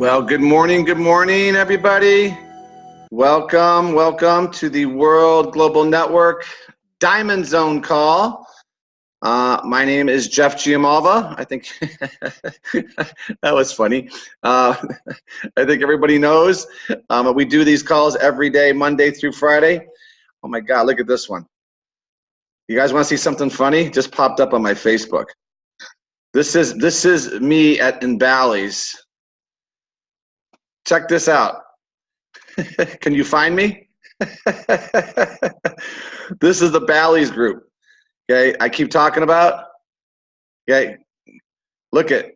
Well, good morning, everybody. Welcome to the World Global Network Diamond Zone call. My name is Jeff Giamalva. I think that was funny. I think everybody knows. We do these calls every day, Monday through Friday. Oh my God, look at this one. You guys want to see something funny? Just popped up on my Facebook. This is me in Bally's. Check this out. Can you find me? This is the Bally's group. Okay, I keep talking about. Okay, look at.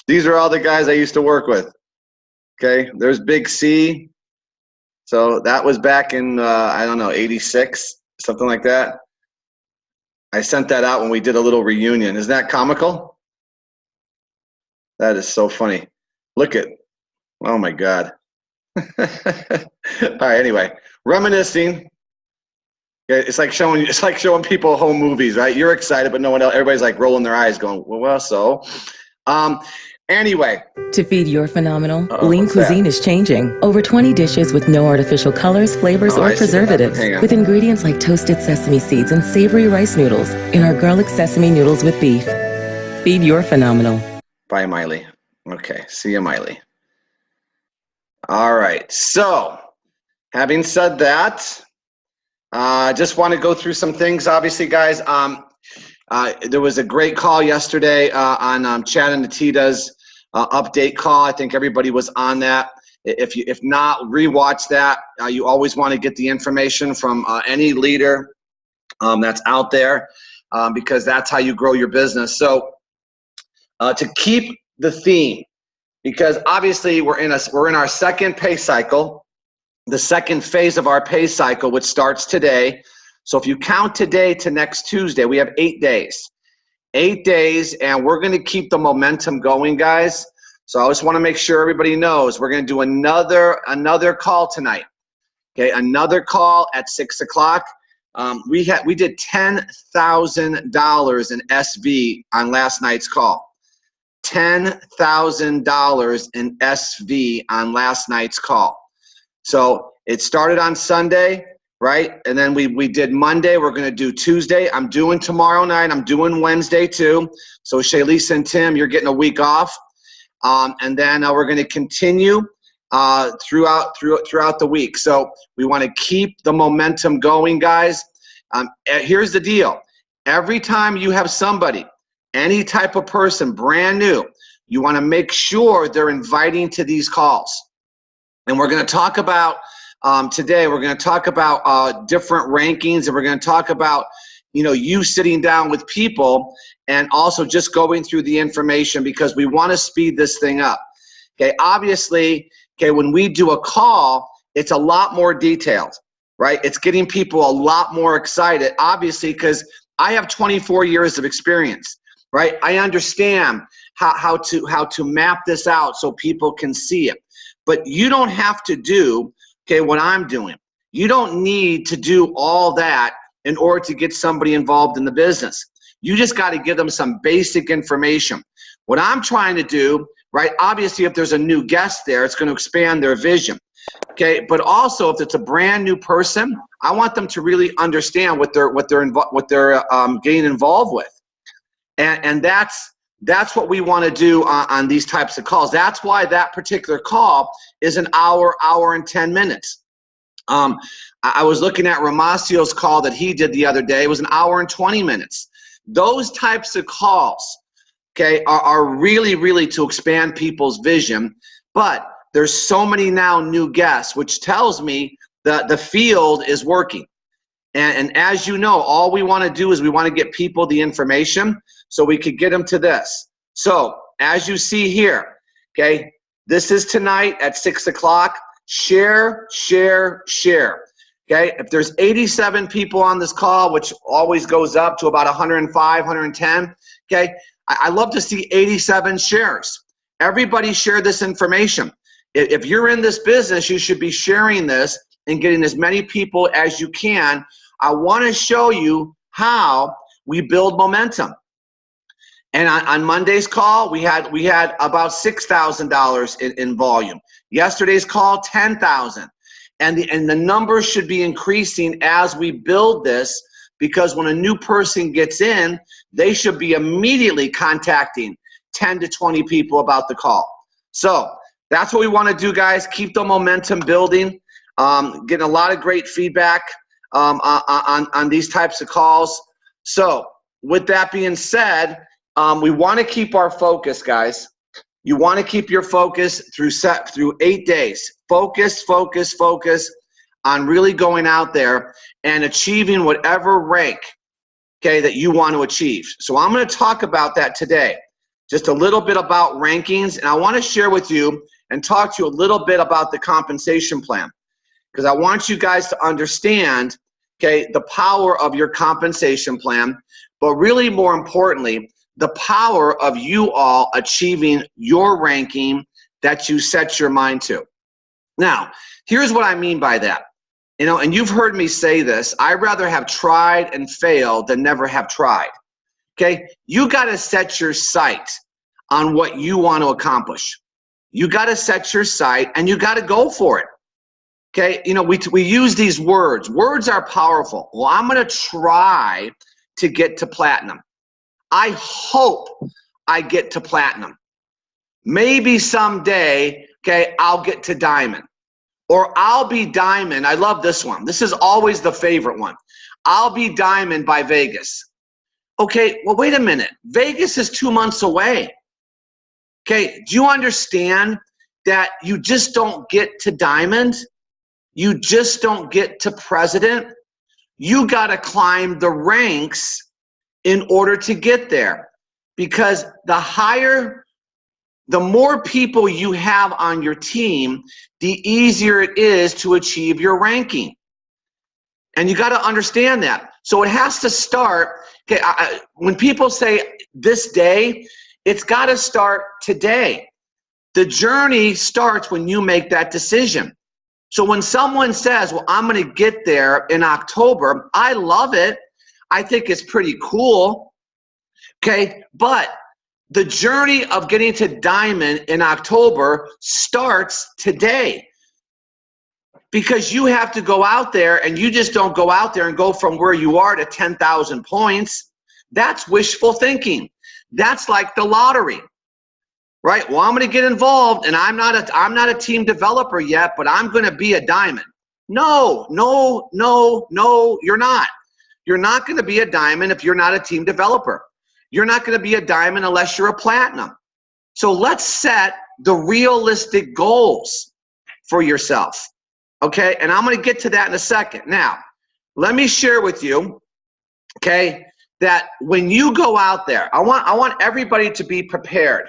These are all the guys I used to work with. Okay, there's Big C. So that was back in I don't know, 86, something like that. I sent that out when we did a little reunion. Isn't that comical? That is so funny. Look at, oh my God. All right, anyway, reminiscing. It's like showing people home movies, right? You're excited, but no one else. Everybody's like rolling their eyes, going, "Well, so." Anyway. To feed your phenomenal, lean cuisine is changing. Over 20 dishes with no artificial colors, flavors, or preservatives. With ingredients like toasted sesame seeds and savory rice noodles in our garlic sesame noodles with beef. Feed your phenomenal. Bye, Miley. Okay, see you, Miley. All right, so having said that, I just want to go through some things. Obviously, guys, there was a great call yesterday on Chad and Natita's update call. I think everybody was on that. If not, rewatch that. You always want to get the information from any leader that's out there because that's how you grow your business. So to keep the theme, because obviously we're in our second pay cycle, the second phase of our pay cycle, which starts today. So if you count today to next Tuesday, we have 8 days. 8 days, and we're going to keep the momentum going, guys. So I just want to make sure everybody knows we're going to do another call tonight. Okay, another call at 6 o'clock. We did $10,000 in SV on last night's call. $10,000 in SV on last night's call. So it started on Sunday, right? And then we did Monday. We're going to do Tuesday. I'm doing tomorrow night. I'm doing Wednesday too. So Shaylisa and Tim, you're getting a week off. And then we're going to continue throughout the week. So we want to keep the momentum going, guys. Here's the deal. Every time you have somebody, any type of person, brand new, you want to make sure they're inviting to these calls. And we're going to talk about today, we're going to talk about different rankings, and we're going to talk about, you sitting down with people and also just going through the information because we want to speed this thing up. Okay, obviously, when we do a call, it's a lot more detailed, right? It's getting people a lot more excited, obviously, because I have 24 years of experience, right? I understand how to map this out so people can see it. But you don't have to do, what I'm doing. You don't need to do all that in order to get somebody involved in the business. You just got to give them some basic information. What I'm trying to do, right, obviously if there's a new guest there, it's going to expand their vision. Okay, but also if it's a brand new person, I want them to really understand what they're getting involved with. And that's what we want to do on these types of calls. That's why that particular call is an hour and 10 minutes. I was looking at Ramaccio's call that he did the other day. It was an hour and 20 minutes. Those types of calls, are really, really to expand people's vision. But there's so many now new guests, which tells me that the field is working. And as you know, all we want to do is we want to get people the information so we could get them to this. So as you see here, this is tonight at 6 o'clock. Share, share, share. If there's 87 people on this call, which always goes up to about 105, 110, I love to see 87 shares. Everybody share this information. If you're in this business, you should be sharing this and getting as many people as you can. I want to show you how we build momentum. And on Monday's call, we had about $6,000 in volume. Yesterday's call, 10,000. And the numbers should be increasing as we build this, because when a new person gets in, they should be immediately contacting 10 to 20 people about the call. So that's what we want to do, guys. Keep the momentum building. Getting a lot of great feedback on these types of calls. So with that being said, we want to keep our focus, guys. You want to keep your focus through 8 days. Focus on really going out there and achieving whatever rank, okay, that you want to achieve. So I'm going to talk about that today. Just a little bit about rankings, and I want to share with you and talk to you a little bit about the compensation plan, because I want you guys to understand, okay, the power of your compensation plan, but really more importantly, the power of you all achieving your ranking that you set your mind to. Now, here's what I mean by that. And you've heard me say this, I'd rather have tried and failed than never have tried. Okay, you got to set your sight on what you want to accomplish. You got to set your sight and you got to go for it. Okay, we use these words. Words are powerful. Well, I'm going to try to get to platinum. I hope I get to platinum. Maybe someday, okay, I'll get to diamond. Or I'll be diamond. I love this one. This is always the favorite one. I'll be diamond by Vegas. Okay, well, wait a minute. Vegas is 2 months away. Okay, do you understand that you just don't get to diamond? You just don't get to president. You got to climb the ranks in order to get there, because the more people you have on your team, the easier it is to achieve your ranking. And you got to understand that. So it has to start, okay, when people say this day, it's got to start today. The journey starts when you make that decision. So when someone says, well, I'm going to get there in October, I love it. I think it's pretty cool. Okay, but the journey of getting to diamond in October starts today, because you have to go out there, and you just don't go out there and go from where you are to 10,000 points. That's wishful thinking. That's like the lottery, right? Well, I'm going to get involved, and I'm not a team developer yet, but I'm going to be a diamond. No, you're not. You're not going to be a diamond if you're not a team developer. You're not going to be a diamond unless you're a platinum. So let's set the realistic goals for yourself, okay? And I'm going to get to that in a second. Now, let me share with you, okay, that when you go out there, I want everybody to be prepared,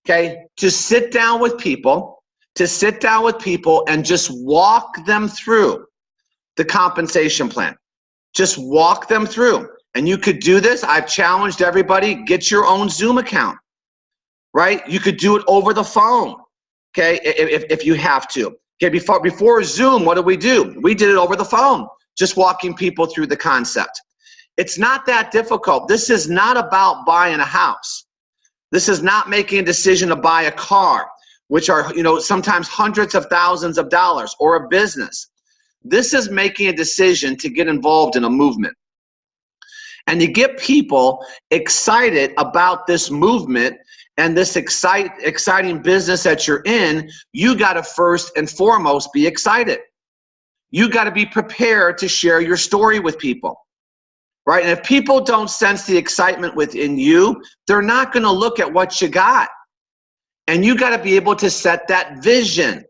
okay, to sit down with people and just walk them through the compensation plan. Just walk them through. And you could do this. I've challenged everybody, get your own Zoom account, right? You could do it over the phone, okay, if you have to. Okay, before Zoom, what did we do? We did it over the phone, just walking people through the concept. It's not that difficult. This is not about buying a house. This is not making a decision to buy a car, which are, sometimes hundreds of thousands of dollars, or a business. This is making a decision to get involved in a movement. And to get people excited about this movement and this exciting business that you're in, you got to first and foremost be excited. You got to be prepared to share your story with people, right? And if people don't sense the excitement within you, they're not going to look at what you got. And you got to be able to set that vision,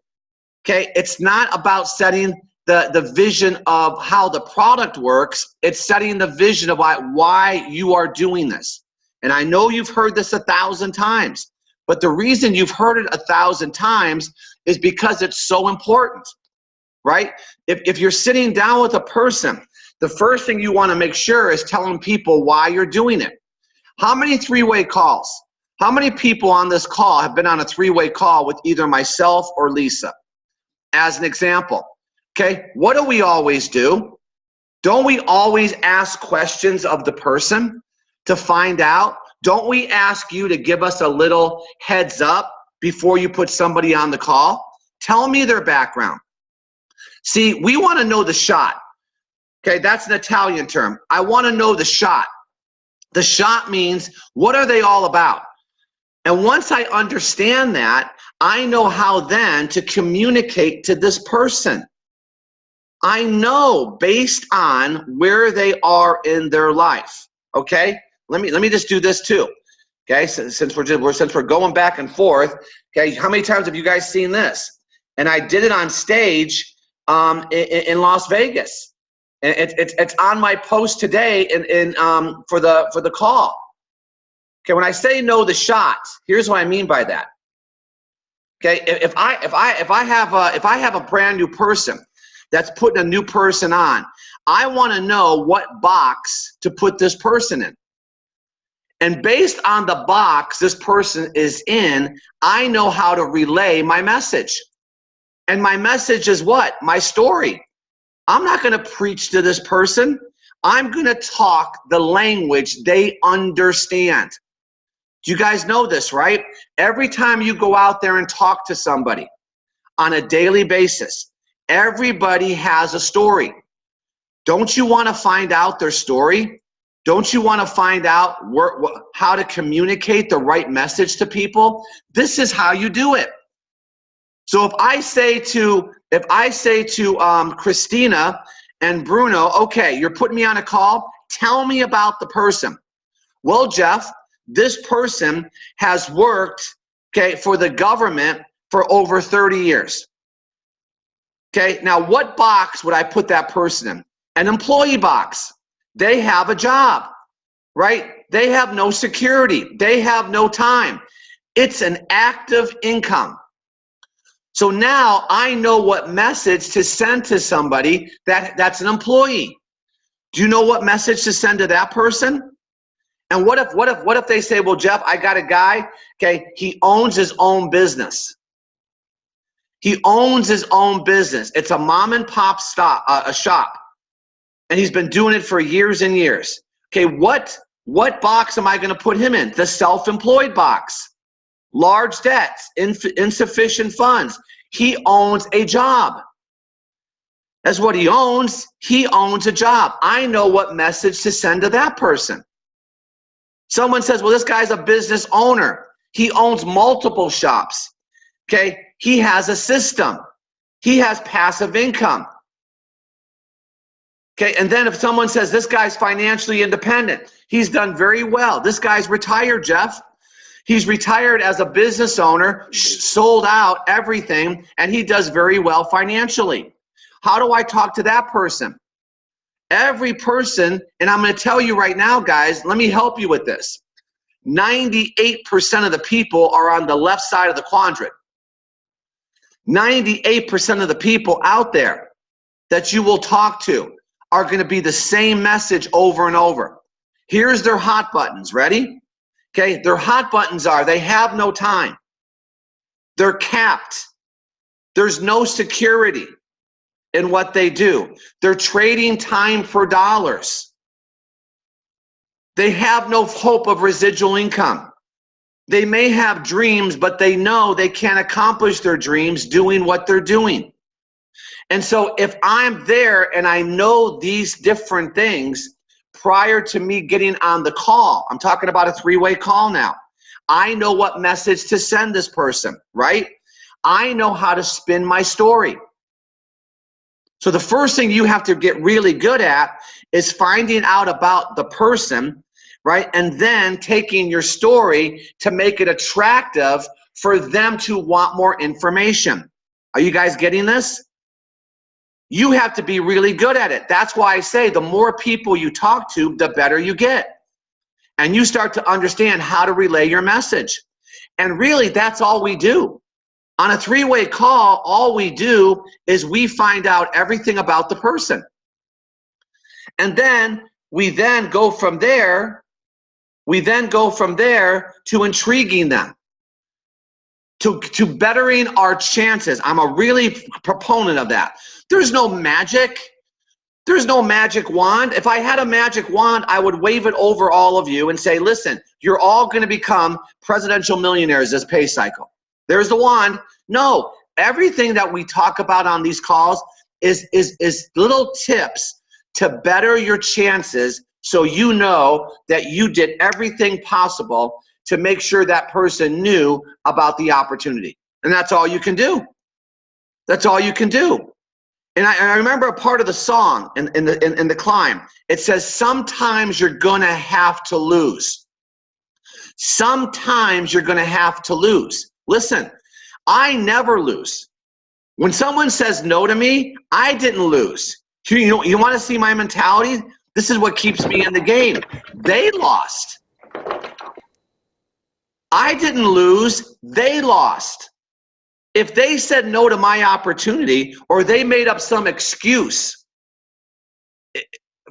okay? It's not about setting the vision of how the product works. It's setting the vision of why you are doing this. And I know you've heard this 1,000 times, but the reason you've heard it 1,000 times is because it's so important, right? If you're sitting down with a person, the first thing you want to make sure is telling people why you're doing it. How many three-way calls? How many people on this call have been on a three-way call with either myself or Lisa? As an example. Okay, what do we always do? Don't we always ask questions of the person to find out Don't we ask you to give us a little heads up before you put somebody on the call? Tell me their background. See, we want to know the shot. Okay, that's an Italian term. I want to know the shot. The shot means, what are they all about? And once I understand that, I know how then to communicate to this person. I know based on where they are in their life. Okay, let me just do this too. Okay, since we're going back and forth. Okay, how many times have you guys seen this? And I did it on stage in Las Vegas. And it's on my post today for the call. Okay, when I say know the shot, here's what I mean by that. Okay, if I have a brand new person that's putting a new person on, I want to know what box to put this person in. And based on the box this person is in, I know how to relay my message. And my message is what? My story. I'm not going to preach to this person. I'm going to talk the language they understand. Do you guys know this, right? Every time you go out there and talk to somebody on a daily basis, everybody has a story. Don't you want to find out their story? Don't you want to find out how to communicate the right message to people? This is how you do it. So if I say to Christina and Bruno, okay, you're putting me on a call, tell me about the person. Well, Jeff, this person has worked, okay, for the government for over 30 years. Okay, now what box would I put that person in? An employee box. They have a job, right? They have no security. They have no time. It's an active income. So now I know what message to send to somebody that's an employee. Do you know what message to send to that person? And what if they say, well, Jeff, I got a guy, okay, he owns his own business. He owns his own business. It's a mom and pop shop. And he's been doing it for years and years. Okay, what box am I going to put him in? The self-employed box. Large debts, insufficient funds. He owns a job. That's what he owns. He owns a job. I know what message to send to that person. Someone says, well, this guy's a business owner. He owns multiple shops. Okay, he has a system. He has passive income. Okay, and then if someone says this guy's financially independent, he's done very well. This guy's retired, Jeff. He's retired as a business owner, sold out everything, and he does very well financially. How do I talk to that person? Every person, and I'm going to tell you right now, guys, let me help you with this. 98% of the people are on the left side of the quadrant. 98% of the people out there that you will talk to are going to be the same message over and over. Here's their hot buttons. Ready? Okay, their hot buttons are they have no time. They're capped. There's no security in what they do. They're trading time for dollars. They have no hope of residual income. They may have dreams, but they know they can't accomplish their dreams doing what they're doing. And so if I'm there and I know these different things prior to me getting on the call, I'm talking about a three-way call now. I know what message to send this person, right? I know how to spin my story. So the first thing you have to get really good at is finding out about the person, right? And then taking your story to make it attractive for them to want more information. Are you guys getting this? You have to be really good at it. That's why I say the more people you talk to, the better you get. And you start to understand how to relay your message. And really, that's all we do. On a three-way call, all we do is we find out everything about the person. And then we then go from there, to intriguing them, to bettering our chances. I'm a really proponent of that. There's no magic. There's no magic wand. If I had a magic wand, I would wave it over all of you and say, listen, you're all going to become presidential millionaires this pay cycle. There's the wand. No, everything that we talk about on these calls is little tips to better your chances, so you know that you did everything possible to make sure that person knew about the opportunity. And that's all you can do. That's all you can do. And I remember a part of the song in the climb. It says, sometimes you're going to have to lose. Sometimes you're going to have to lose. Listen, I never lose. When someone says no to me, I didn't lose. You want to see my mentality? This is what keeps me in the game. They lost. I didn't lose. They lost. If they said no to my opportunity, or they made up some excuse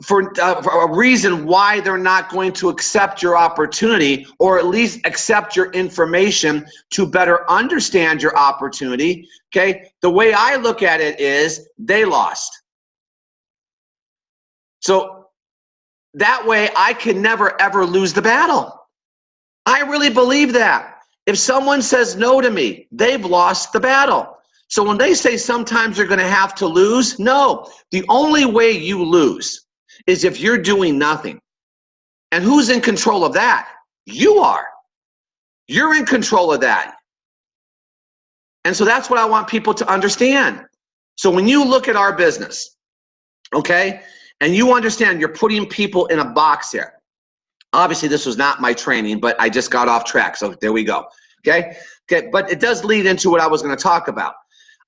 for a reason why they're not going to accept your opportunity, or at least accept your information to better understand your opportunity, okay, the way I look at it is they lost. So that way I can never ever lose the battle. I really believe that. If someone says no to me, they've lost the battle. So when they say sometimes you're going to have to lose, no. The only way you lose is if you're doing nothing. And who's in control of that? You are. You're in control of that. And so that's what I want people to understand. So when you look at our business, okay, and you understand you're putting people in a box here. Obviously, this was not my training, but I just got off track, so there we go. Okay, but it does lead into what I was going to talk about.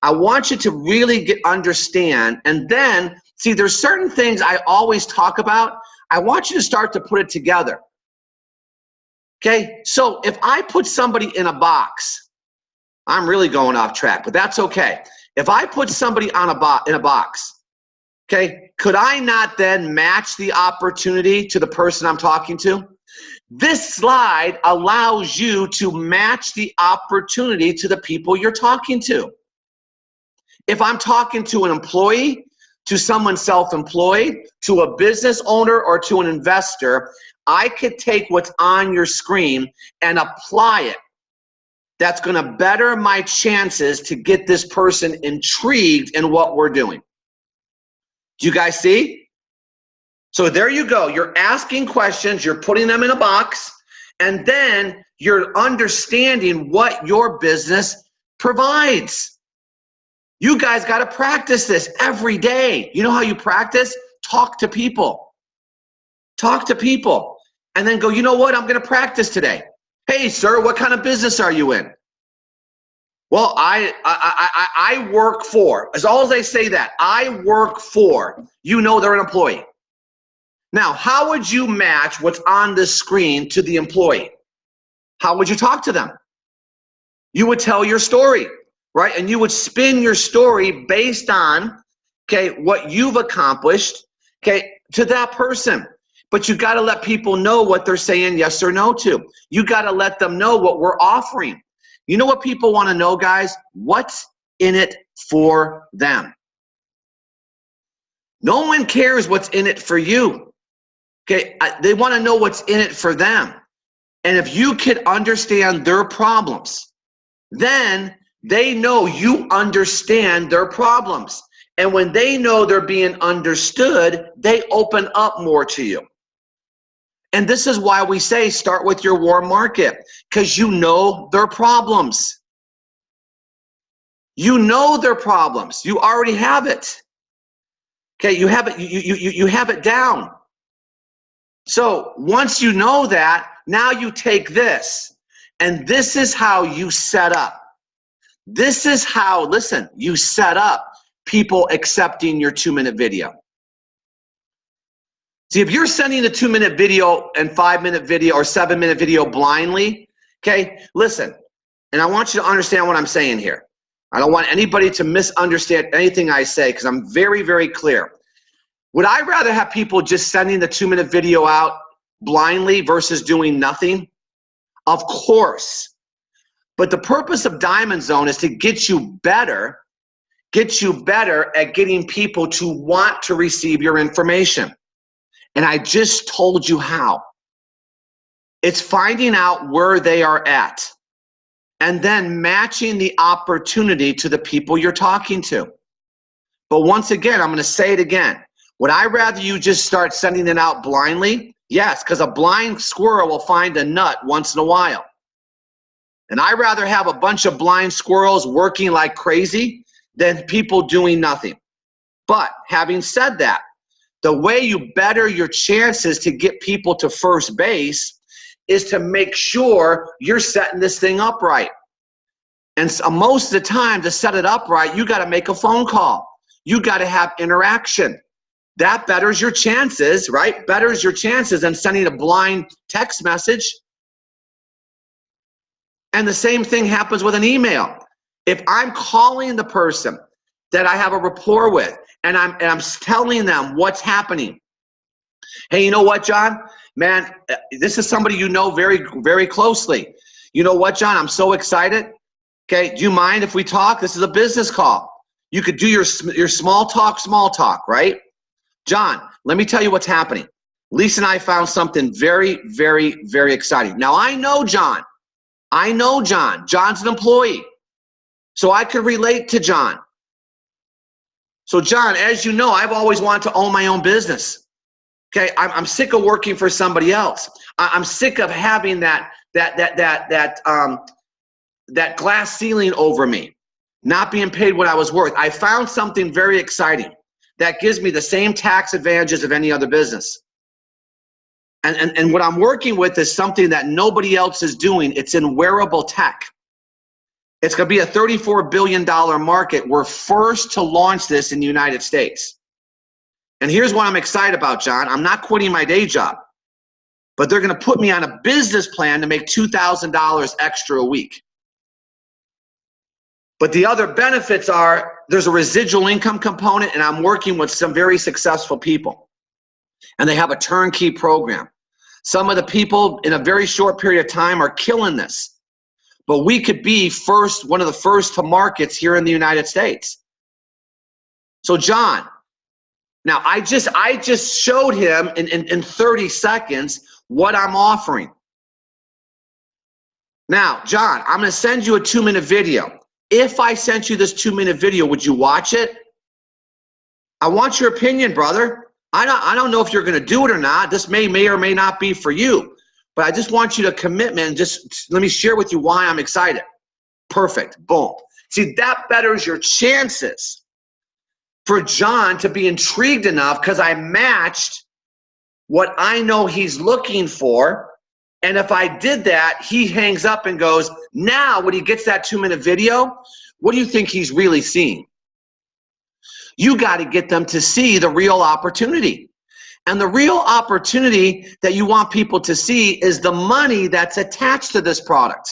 I want you to really understand, and then, see, there's certain things I always talk about. I want you to start to put it together. Okay, so if I put somebody in a box, I'm really going off track, but that's okay. If I put somebody in a box, okay, could I not then match the opportunity to the person I'm talking to? This slide allows you to match the opportunity to the people you're talking to. If I'm talking to an employee, to someone self-employed, to a business owner, or to an investor, I could take what's on your screen and apply it. That's going to better my chances to get this person intrigued in what we're doing. Do you guys see? So there you go. You're asking questions, you're putting them in a box, and then you're understanding what your business provides. You guys got to practice this every day. You know how you practice? Talk to people. Talk to people. And then go, you know what? I'm going to practice today. Hey, sir, what kind of business are you in? Well, I work for, as long as they say that, I work for, you know they're an employee. Now, how would you match what's on the screen to the employee? How would you talk to them? You would tell your story, right? And you would spin your story based on, okay, what you've accomplished, okay, to that person. But you got to let people know what they're saying yes or no to. You got to let them know what we're offering. You know what people want to know, guys? What's in it for them? No one cares what's in it for you. Okay, they want to know what's in it for them. And if you could understand their problems, then they know you understand their problems. And when they know they're being understood, they open up more to you. And this is why we say start with your warm market, because you know their problems. You know their problems. You already have it. Okay, you have it. You have it down. So once you know that, now you take this, and this is how you set up. This is how, listen, you set up people accepting your 2-minute video. See, if you're sending a 2-minute video and 5-minute video or 7-minute video blindly, okay, listen, and I want you to understand what I'm saying here. I don't want anybody to misunderstand anything I say, because I'm very, very clear. Would I rather have people just sending the 2-minute video out blindly versus doing nothing? Of course. But the purpose of Diamond Zone is to get you better, gets you better at getting people to want to receive your information. And I just told you how. It's finding out where they are at and then matching the opportunity to the people you're talking to. But once again, I'm going to say it again. Would I rather you just start sending it out blindly? Yes, because a blind squirrel will find a nut once in a while. And I'd rather have a bunch of blind squirrels working like crazy than people doing nothing. But having said that, the way you better your chances to get people to first base is to make sure you're setting this thing up right. And so most of the time, to set it up right, you got to make a phone call. You got to have interaction. That betters your chances, right? Betters your chances than sending a blind text message. And the same thing happens with an email. If I'm calling the person that I have a rapport with and I'm telling them what's happening. Hey, you know what, John? Man, this is somebody you know very, very closely. You know what, John? I'm so excited. Okay, do you mind if we talk? This is a business call. You could do your small talk, right? John, let me tell you what's happening. Lisa and I found something very, very, very exciting. Now, I know John. John's an employee. So I could relate to John. So John, as you know, I've always wanted to own my own business. Okay, I'm sick of working for somebody else. I'm sick of having that glass ceiling over me, not being paid what I was worth. I found something very exciting that gives me the same tax advantages of any other business. And what I'm working with is something that nobody else is doing. It's in wearable tech. It's going to be a $34 billion market. We're first to launch this in the United States. And here's what I'm excited about, John. I'm not quitting my day job, but they're going to put me on a business plan to make $2,000 extra a week. But the other benefits are there's a residual income component, and I'm working with some very successful people. And they have a turnkey program. Some of the people in a very short period of time are killing this. But we could be one of the first to markets here in the United States. So John, now I just showed him in 30 seconds what I'm offering. Now, John, I'm going to send you a 2-minute video. If I sent you this 2-minute video, would you watch it? I want your opinion, brother. I don't know if you're going to do it or not. This may or may not be for you. But I just want you to commit, man. Just let me share with you why I'm excited. Perfect. Boom. See, that betters your chances for John to be intrigued enough because I matched what I know he's looking for. And if I did that, he hangs up and goes, now when he gets that 2-minute video, what do you think he's really seeing? You got to get them to see the real opportunity. And the real opportunity that you want people to see is the money that's attached to this product.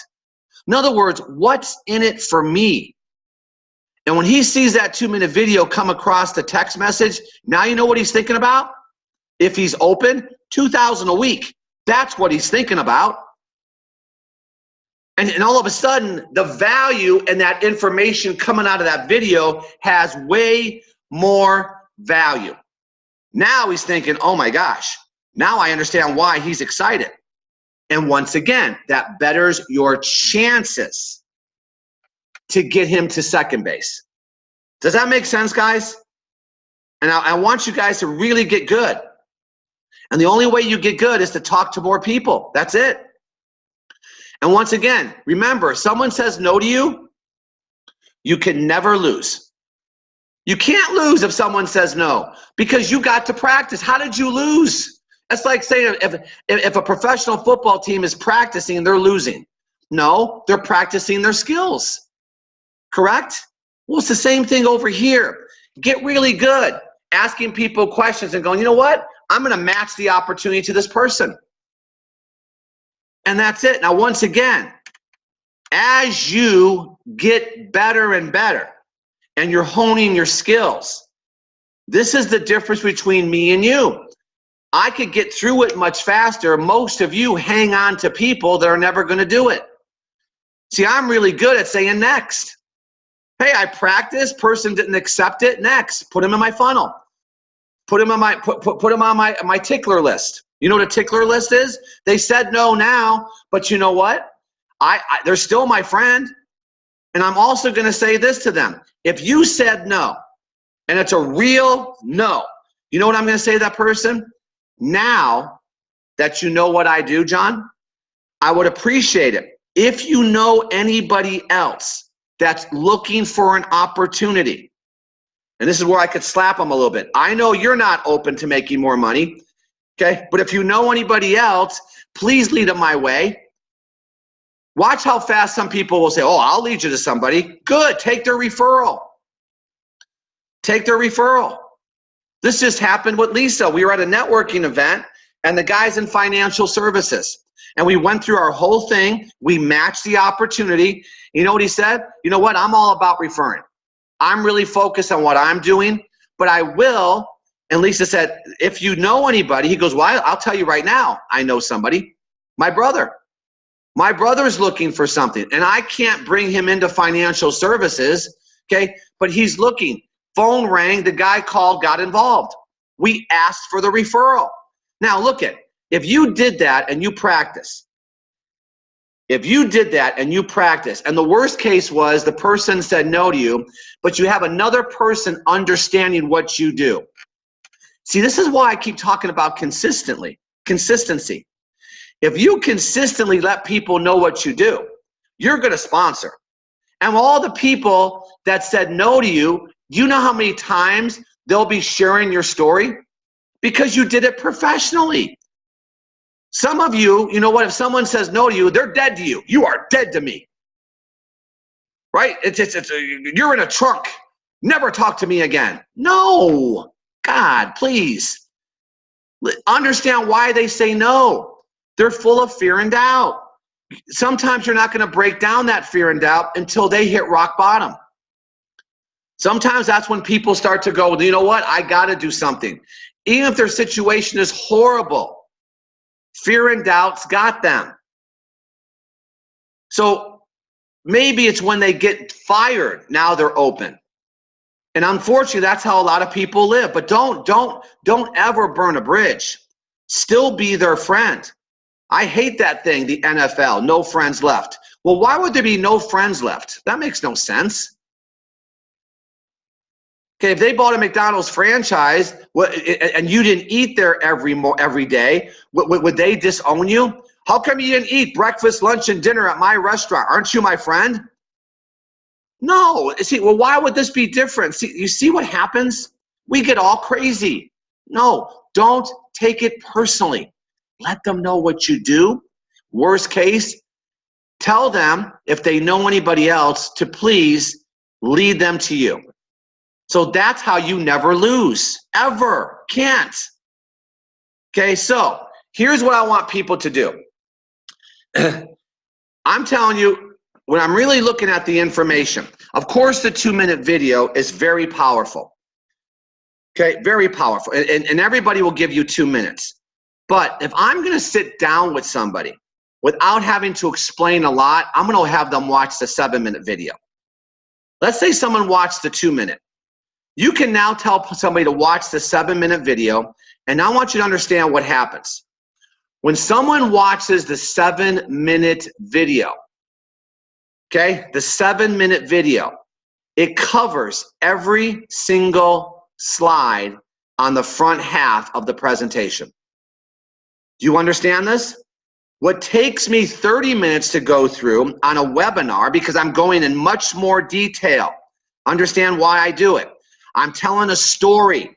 In other words, what's in it for me? And when he sees that 2-minute video come across the text message, now you know what he's thinking about? If he's open, $2,000 a week. That's what he's thinking about. And all of a sudden, the value and that information coming out of that video has way more value. Now he's thinking, oh my gosh, now I understand why he's excited. And once again, that betters your chances to get him to second base. Does that make sense, guys? And I want you guys to really get good. And the only way you get good is to talk to more people. That's it. And once again, remember, someone says no to you, you can never lose. You can't lose if someone says no because you got to practice. How did you lose? That's like saying if a professional football team is practicing, they're losing. No, they're practicing their skills. Correct? Well, it's the same thing over here. Get really good asking people questions and going, you know what? I'm going to match the opportunity to this person. And that's it. Now, once again, as you get better and better, and you're honing your skills. This is the difference between me and you. I could get through it much faster. Most of you hang on to people that are never going to do it. See, I'm really good at saying next. Hey, I practiced, person didn't accept it, next. Put them in my funnel. Put them on my tickler list. You know what a tickler list is? They said no now, but you know what? They're still my friend. And I'm also going to say this to them. If you said no, and it's a real no, you know what I'm going to say to that person? Now that you know what I do, John, I would appreciate it if you know anybody else that's looking for an opportunity. And this is where I could slap them a little bit. I know you're not open to making more money, okay? But if you know anybody else, please lead them my way. Watch how fast some people will say, oh, I'll lead you to somebody. Good, take their referral. Take their referral. This just happened with Lisa. We were at a networking event, and the guy's in financial services. And we went through our whole thing. We matched the opportunity. You know what he said? You know what? I'm all about referring. I'm really focused on what I'm doing, but I will. And Lisa said, if you know anybody, he goes, well, I'll tell you right now, I know somebody. My brother. My brother's looking for something, and I can't bring him into financial services, okay? But he's looking. Phone rang, the guy called, got involved. We asked for the referral. Now look at, if you did that and you practice, and the worst case was the person said no to you, but you have another person understanding what you do. See, this is why I keep talking about consistency. If you consistently let people know what you do, you're going to sponsor. And all the people that said no to you, you know how many times they'll be sharing your story? Because you did it professionally. Some of you, you know what, if someone says no to you, they're dead to you. You are dead to me. Right? You're in a trunk. Never talk to me again. No. God, please. Understand why they say no. They're full of fear and doubt. Sometimes you're not going to break down that fear and doubt until they hit rock bottom. Sometimes that's when people start to go, well, you know what? I got to do something. Even if their situation is horrible, fear and doubt's got them. So maybe it's when they get fired, now they're open. And unfortunately, that's how a lot of people live. But don't ever burn a bridge. Still be their friend. I hate that thing, the NFL, no friends left. Well, why would there be no friends left? That makes no sense. Okay, if they bought a McDonald's franchise and you didn't eat there every day, would they disown you? How come you didn't eat breakfast, lunch, and dinner at my restaurant? Aren't you my friend? No. See, well, why would this be different? See, you see what happens? We get all crazy. No, don't take it personally. Let them know what you do. Worst case, tell them if they know anybody else to please lead them to you. So that's how you never lose, ever, can't. Okay, so here's what I want people to do. I'm telling you, when I'm really looking at the information, of course the 2-minute video is very powerful. Okay, very powerful. And everybody will give you 2 minutes. But if I'm going to sit down with somebody without having to explain a lot, I'm going to have them watch the 7-minute video. Let's say someone watched the 2-minute. You can now tell somebody to watch the 7-minute video, and I want you to understand what happens. When someone watches the 7-minute video, okay, the 7-minute video, it covers every single slide on the front half of the presentation. Do you understand this? What takes me 30 minutes to go through on a webinar, because I'm going in much more detail, understand why I do it. I'm telling a story,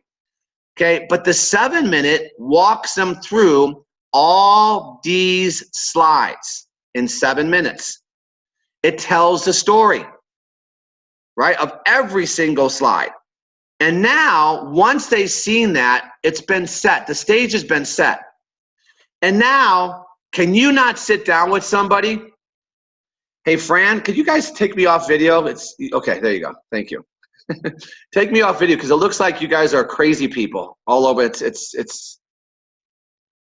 okay? But the 7-minute walks them through all these slides in 7 minutes. It tells the story, right, of every single slide. And now, once they've seen that, it's been set. The stage has been set. And now, can you not sit down with somebody? Hey, Fran, could you guys take me off video? It's okay, there you go. Thank you. Take me off video because it looks like you guys are crazy people all over. It's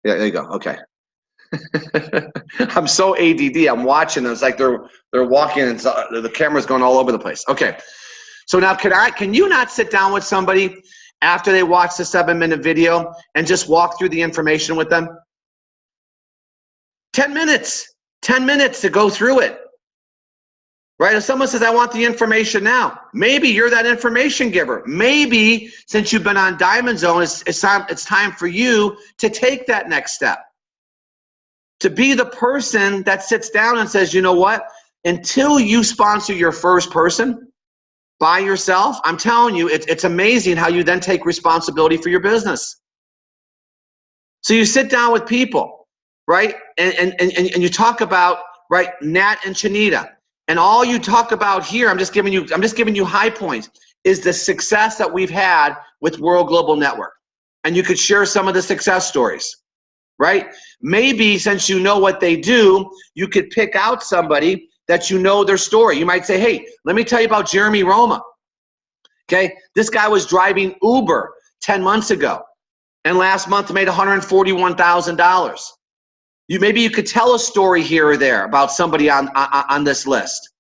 yeah, there you go. Okay. I'm so ADD. I'm watching. It's like they're walking and the camera's going all over the place. Okay. So now can you not sit down with somebody after they watch the 7-minute video and just walk through the information with them? 10 minutes to go through it. Right? If someone says, I want the information now, maybe you're that information giver. Maybe since you've been on Diamond Zone, it's time for you to take that next step. To be the person that sits down and says, you know what? Until you sponsor your first person by yourself, I'm telling you, it's amazing how you then take responsibility for your business. So you sit down with people, right? And you talk about, right, Nat and Chanita. And all you talk about here, I'm just giving you high points, is the success that we've had with World Global Network. And you could share some of the success stories, right? Maybe since you know what they do, you could pick out somebody that you know their story. You might say, hey, let me tell you about Jeremy Roma. Okay, this guy was driving Uber 10 months ago, and last month made $141,000. Maybe you could tell a story here or there about somebody on this list,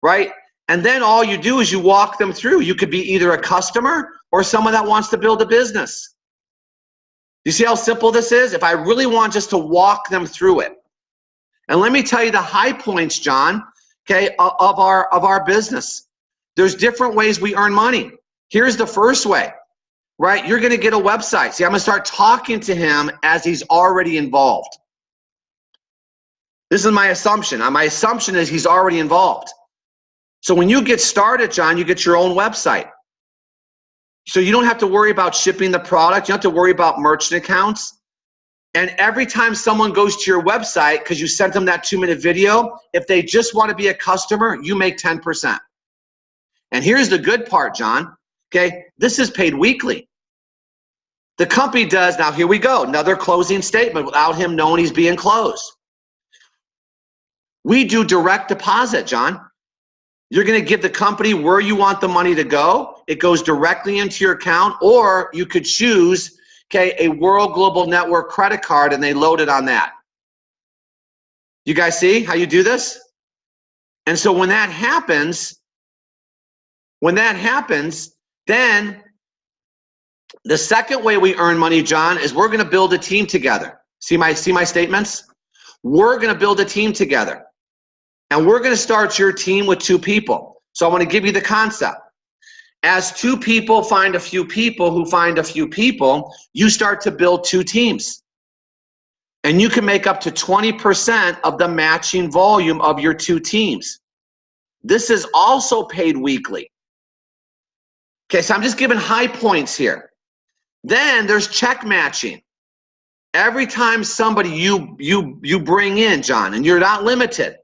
right? And then all you do is you walk them through. You could be either a customer or someone that wants to build a business. You see how simple this is? If I really want just to walk them through it. And let me tell you the high points, John, okay, of our business. There's different ways we earn money. Here's the first way, right? You're going to get a website. See, I'm going to start talking to him as he's already involved. This is my assumption. My assumption is he's already involved. So when you get started, John, you get your own website. So you don't have to worry about shipping the product. You don't have to worry about merchant accounts. And every time someone goes to your website, because you sent them that 2-minute video, if they just want to be a customer, you make 10%. And here's the good part, John. Okay, this is paid weekly. The company does, now here we go, another closing statement without him knowing he's being closed. We do direct deposit, John. You're going to give the company where you want the money to go. It goes directly into your account, or you could choose, okay, a World Global Network credit card and they load it on that. You guys see how you do this? And so when that happens, then the second way we earn money, John, is we're going to build a team together. See my statements? We're going to build a team together. And we're going to start your team with 2 people. So I want to give you the concept. As 2 people find a few people who find a few people, you start to build 2 teams. And you can make up to 20% of the matching volume of your 2 teams. This is also paid weekly. Okay, so I'm just giving high points here. Then there's check matching. Every time somebody you bring in, John, and you're not limited.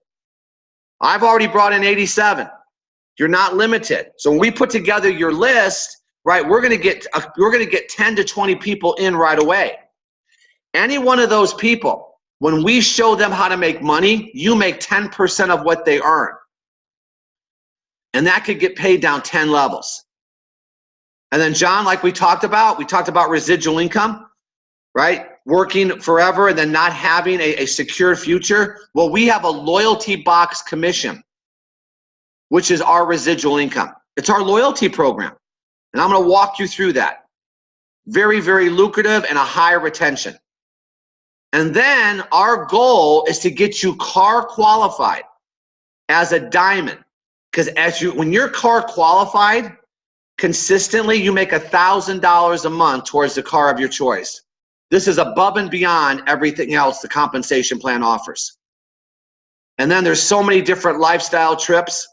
I've already brought in 87. You're not limited. So when we put together your list, right, we're going to get 10 to 20 people in right away. Any one of those people, when we show them how to make money, you make 10% of what they earn. And that could get paid down 10 levels. And then, John, like we talked about residual income, right? Working forever and then not having a secure future. Well, we have a loyalty box commission, which is our residual income. It's our loyalty program. And I'm going to walk you through that. Very, very lucrative and a high retention. And then our goal is to get you car qualified as a diamond. Because when you're car qualified, consistently, you make $1,000 a month towards the car of your choice. This is above and beyond everything else the compensation plan offers. And then there's so many different lifestyle trips,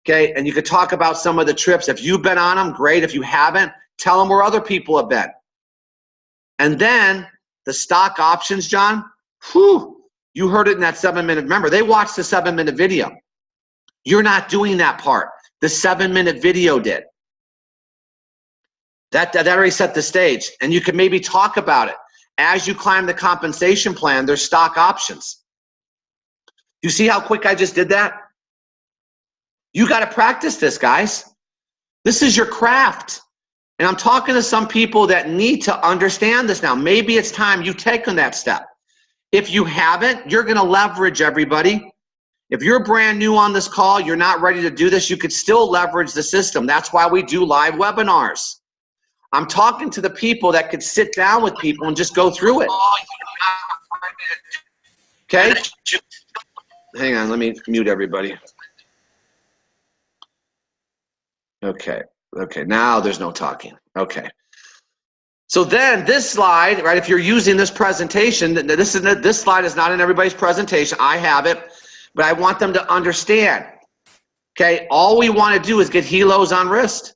okay? And you could talk about some of the trips. If you've been on them, great. If you haven't, tell them where other people have been. And then the stock options, John, whew, you heard it in that 7-minute. Remember, they watched the 7-minute video. You're not doing that part. The 7-minute video did. That already set the stage. And you can maybe talk about it. As you climb the compensation plan, there's stock options. You see how quick I just did that? You got to practice this, guys. This is your craft. And I'm talking to some people that need to understand this now. Maybe it's time you take on that step. If you haven't, you're going to leverage everybody. If you're brand new on this call, you're not ready to do this, you could still leverage the system. That's why we do live webinars. I'm talking to the people that could sit down with people and just go through it. Okay? Hang on, let me mute everybody. Okay, now there's no talking. Okay. So then this slide, right, if you're using this presentation, this slide is not in everybody's presentation. I have it, but I want them to understand. Okay, all we want to do is get helos on wrist.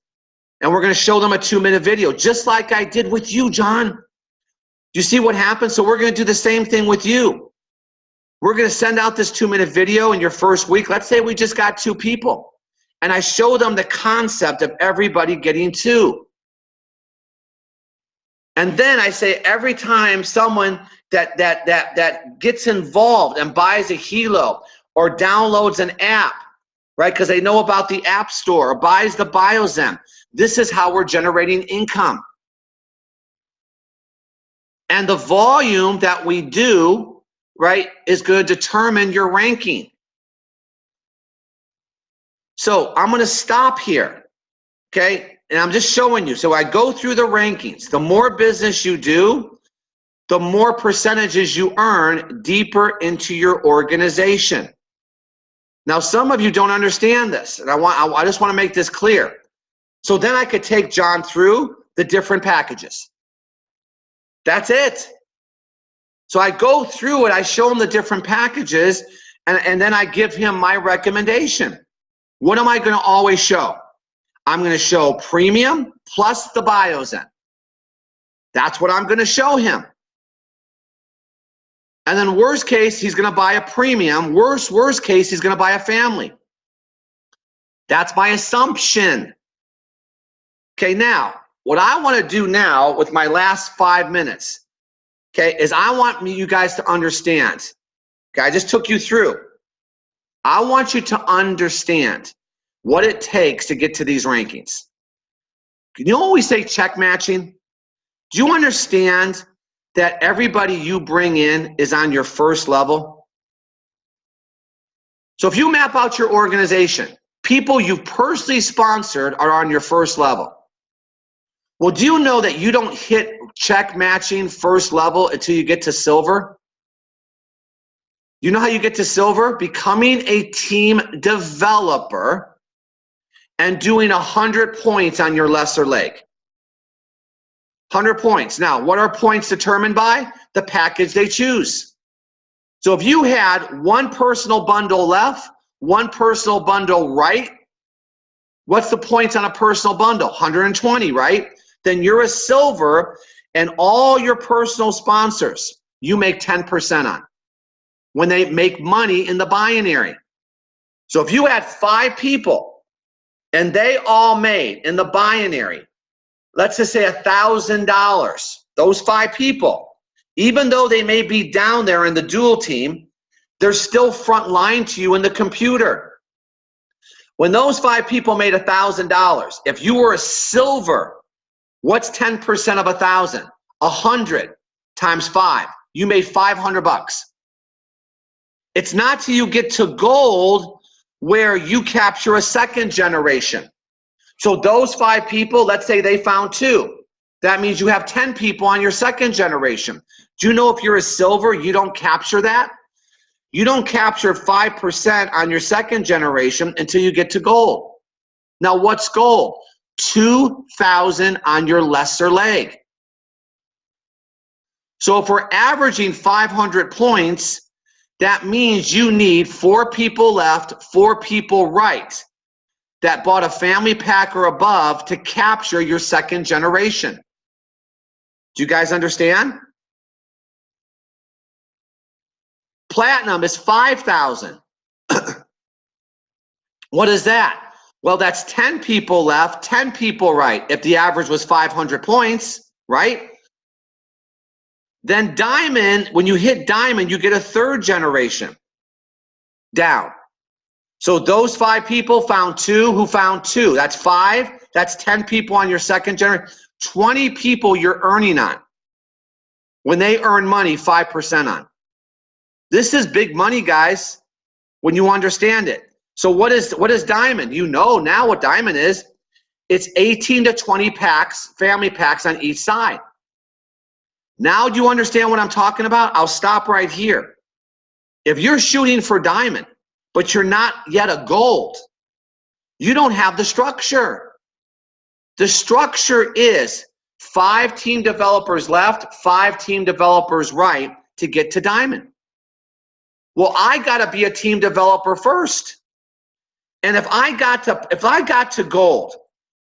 And we're going to show them a 2-minute video, just like I did with you, John. You see what happens? So we're going to do the same thing with you. We're going to send out this 2-minute video in your first week. Let's say we just got 2 people. And I show them the concept of everybody getting 2. And then I say every time someone that gets involved and buys a helo or downloads an app, right, because they know about the App Store or buys the Biozen, this is how we're generating income. And the volume that we do, right, is going to determine your ranking. So I'm going to stop here, okay? And I'm just showing you. So I go through the rankings. The more business you do, the more percentages you earn deeper into your organization. Now, some of you don't understand this, and I just want to make this clear. So then I could take John through the different packages. That's it. So I go through it, I show him the different packages, and then I give him my recommendation. What am I going to always show? I'm going to show premium plus the Biozen. That's what I'm going to show him. And then worst case, he's going to buy a premium. Worst case, he's going to buy a family. That's my assumption. Okay, now, what I want to do now with my last 5 minutes, okay, is I want you guys to understand. Okay, I just took you through. I want you to understand what it takes to get to these rankings. You know when we say check matching? Do you understand that everybody you bring in is on your first level? So if you map out your organization, people you've personally sponsored are on your first level. Well, do you know that you don't hit check matching first level until you get to silver? You know how you get to silver? Becoming a team developer and doing 100 points on your lesser leg. 100 points. Now, what are points determined by? The package they choose. So if you had one personal bundle left, one personal bundle right, what's the points on a personal bundle? 120, right? Then you're a silver, and all your personal sponsors, you make 10% on when they make money in the binary. So if you had 5 people and they all made in the binary, let's just say $1,000, those 5 people, even though they may be down there in the dual team, they're still front line to you in the computer. When those 5 people made $1,000, if you were a silver, what's 10% of 1,000? 100 times 5. You made $500. It's not till you get to gold where you capture a second generation. So those 5 people, let's say they found 2. That means you have 10 people on your second generation. Do you know if you're a silver, you don't capture that? You don't capture 5% on your second generation until you get to gold. Now what's gold? 2,000 on your lesser leg. So if we're averaging 500 points, that means you need 4 people left, 4 people right that bought a family pack or above to capture your second generation. Do you guys understand? Platinum is 5,000. What is that? Well, that's 10 people left, 10 people right. If the average was 500 points, right? Then diamond, when you hit diamond, you get a third generation down. So those 5 people found 2 who found 2. That's 5. That's 10 people on your second generation. 20 people you're earning on. When they earn money, 5% on. This is big money, guys. when you understand it. So what is diamond? You know now what diamond is. It's 18 to 20 packs, family packs on each side. Now do you understand what I'm talking about? I'll stop right here. If you're shooting for diamond, but you're not yet a gold, you don't have the structure. The structure is 5 team developers left, 5 team developers right to get to diamond. Well, I got to be a team developer first. And if I got to gold,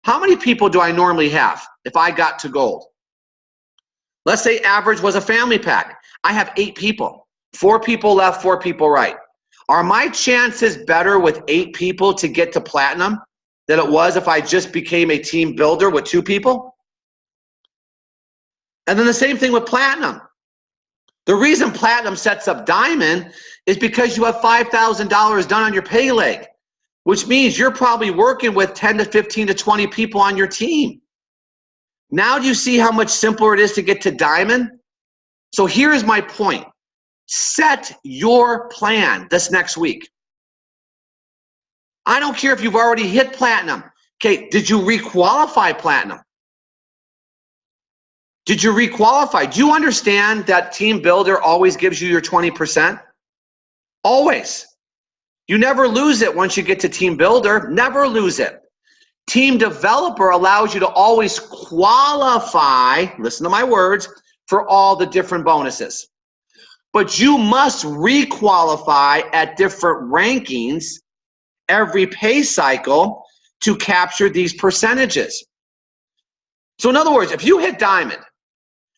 how many people do I normally have if I got to gold? Let's say average was a family pack. I have 8 people. 4 people left, 4 people right. Are my chances better with 8 people to get to platinum than it was if I just became a team builder with 2 people? And then the same thing with platinum. The reason platinum sets up diamond is because you have $5,000 done on your pay leg, which means you're probably working with 10 to 15 to 20 people on your team. Now do you see how much simpler it is to get to diamond? So here is my point. Set your plan this next week. I don't care if you've already hit platinum. Okay, did you requalify platinum? Did you requalify? Do you understand that team builder always gives you your 20%? Always. You never lose it once you get to team builder. Never lose it. Team developer allows you to always qualify, listen to my words, for all the different bonuses. But you must requalify at different rankings every pay cycle to capture these percentages. So in other words, if you hit diamond,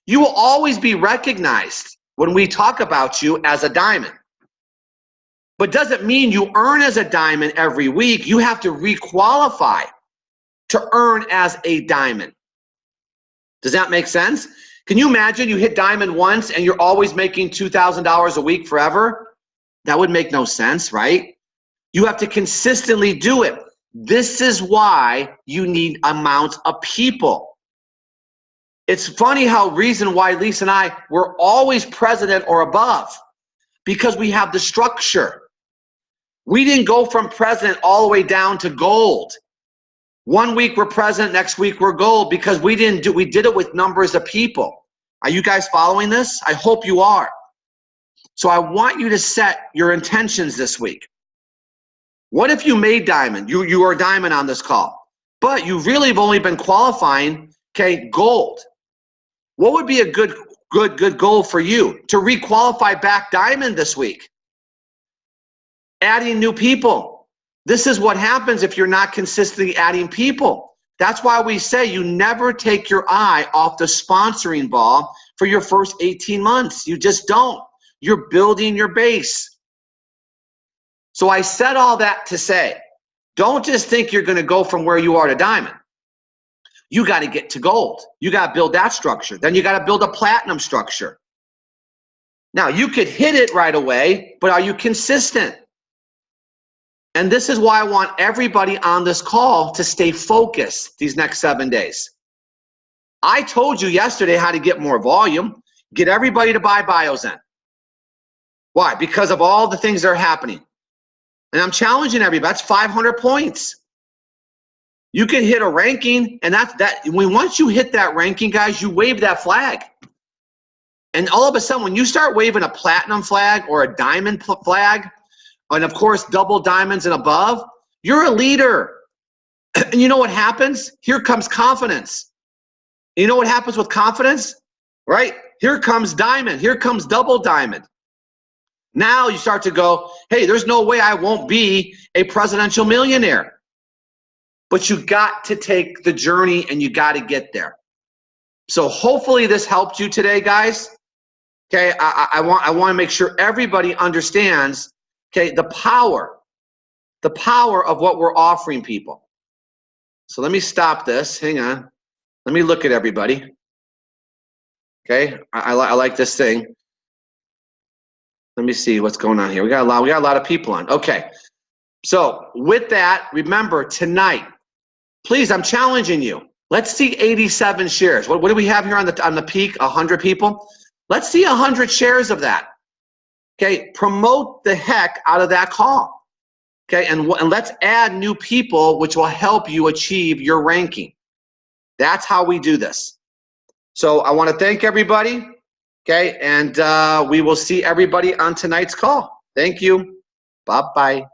you will always be recognized when we talk about you as a diamond. But doesn't mean you earn as a diamond every week. You have to requalify to earn as a diamond. Does that make sense? Can you imagine you hit diamond once and you're always making $2,000 a week forever? That would make no sense, right? You have to consistently do it. This is why you need amounts of people. It's funny how reason why Lisa and I were always president or above, because we have the structure. We didn't go from president all the way down to gold. One week we're president, next week we're gold, because we did it with numbers of people. Are you guys following this? I hope you are. So I want you to set your intentions this week. What if you made diamond? You are diamond on this call, but you really have only been qualifying, okay, gold. What would be a good goal for you? To requalify back diamond this week. Adding new people. This is what happens if you're not consistently adding people. That's why we say you never take your eye off the sponsoring ball for your first 18 months. You just don't. You're building your base. So I said all that to say, don't just think you're going to go from where you are to diamond. You got to get to gold. You got to build that structure. Then you got to build a platinum structure. Now, you could hit it right away, but are you consistent? And this is why I want everybody on this call to stay focused these next 7 days. I told you yesterday how to get more volume, get everybody to buy bios in. Why? Because of all the things that are happening. And I'm challenging everybody. That's 500 points. You can hit a ranking, and once you hit that ranking, guys, you wave that flag. And all of a sudden, when you start waving a platinum flag or a diamond flag, and of course, double diamonds and above, you're a leader. And you know what happens? Here comes confidence. You know what happens with confidence? Right? Here comes diamond. Here comes double diamond. Now you start to go, hey, there's no way I won't be a presidential millionaire. But you got to take the journey and you got to get there. So hopefully this helped you today, guys. Okay, I want to make sure everybody understands, okay, the power of what we're offering people. So let me stop this. Hang on. Let me look at everybody. Okay, I like this thing. Let me see what's going on here. We got a lot of people on. Okay. So with that, remember tonight, please, I'm challenging you. Let's see 87 shares. What do we have here on the peak? 100 people. Let's see 100 shares of that. Okay, promote the heck out of that call. Okay, and let's add new people, which will help you achieve your ranking. That's how we do this. So I want to thank everybody. Okay, and we will see everybody on tonight's call. Thank you. Bye-bye.